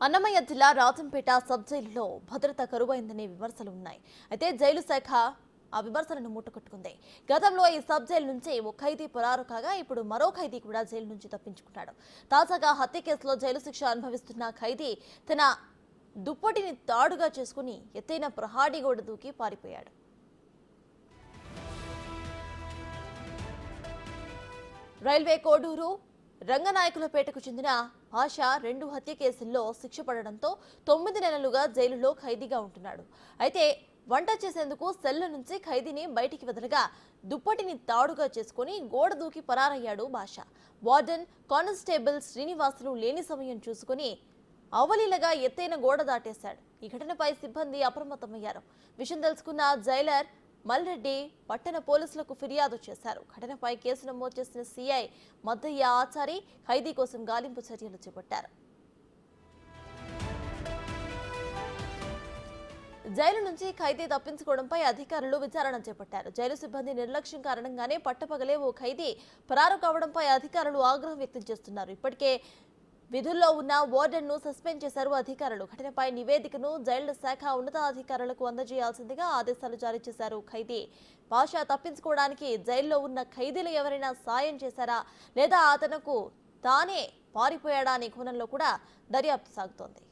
అన్నమయ్య జిల్లా రాజంపేట సబ్ జైలులో భద్రత కరువైందనే విమర్శలు ఉన్నాయి. అయితే జైలు శాఖ ఆ విమర్శలను మూటకట్టుకుంది. గతంలో ఈ సబ్ జైలు నుంచి ఓ ఖైదీ పరారు కాగా ఇప్పుడు మరో ఖైదీ కూడా జైలు నుంచి తప్పించుకున్నాడు. తాజాగా హత్య కేసులో జైలు శిక్ష అనుభవిస్తున్న ఖైదీ తన దుప్పటిని తాడుగా చేసుకుని ఎత్తైన ప్రహారీ గోడ దూకి పారిపోయాడు. రైల్వే కోడూరు రంగనాయకులపేటకు చెందిన భాష 2 హత్య కేసుల్లో శిక్ష పడడంతో 9 నెలలుగా జైలులో ఖైదీగా ఉంటున్నాడు. అయితే వంట చేసేందుకు సెల్ నుంచి ఖైదీని బయటికి వదలగా దుప్పటిని తాడుగా చేసుకుని గోడ దూకి పరారయ్యాడు భాష. వార్డెన్ కానిస్టేబుల్ శ్రీనివాసులు లేని సమయం చూసుకుని అవలీలగా ఎత్తైన గోడ దాటేశాడు. ఈ ఘటనపై సిబ్బంది అప్రమత్తమయ్యారు. విషయం తెలుసుకున్న జైలర్ మల్రెడ్డి పట్టణ పోలీసులకు ఫిర్యాదు చేశారు. ఘటనపై కేసు నమోదు చేసిన సీఐ మద్దయ్య ఆచారి ఖైదీ కోసం గాలింపు చర్యలు చేపట్టారు. జైలు నుంచి ఖైదీ తప్పించుకోవడంపై అధికారులు విచారణ చేపట్టారు. జైలు సిబ్బంది నిర్లక్ష్యం కారణంగానే పట్టపగలే ఓ ఖైదీ పరారు కావడంపై అధికారులు ఆగ్రహం వ్యక్తం చేస్తున్నారు. ఇప్పటికే విధుల్లో ఉన్న వార్డెన్ను సస్పెండ్ చేశారు అధికారులు. ఘటనపై నివేదికను జైళ్ల శాఖ ఉన్నతాధికారులకు అందజేయాల్సిందిగా ఆదేశాలు జారీ చేశారు. ఖైదీ భాష తప్పించుకోవడానికి జైల్లో ఉన్న ఖైదీలు ఎవరైనా సాయం చేశారా లేదా అతనుకు తానే పారిపోయాడా అనే కోణంలో కూడా దర్యాప్తు సాగుతోంది.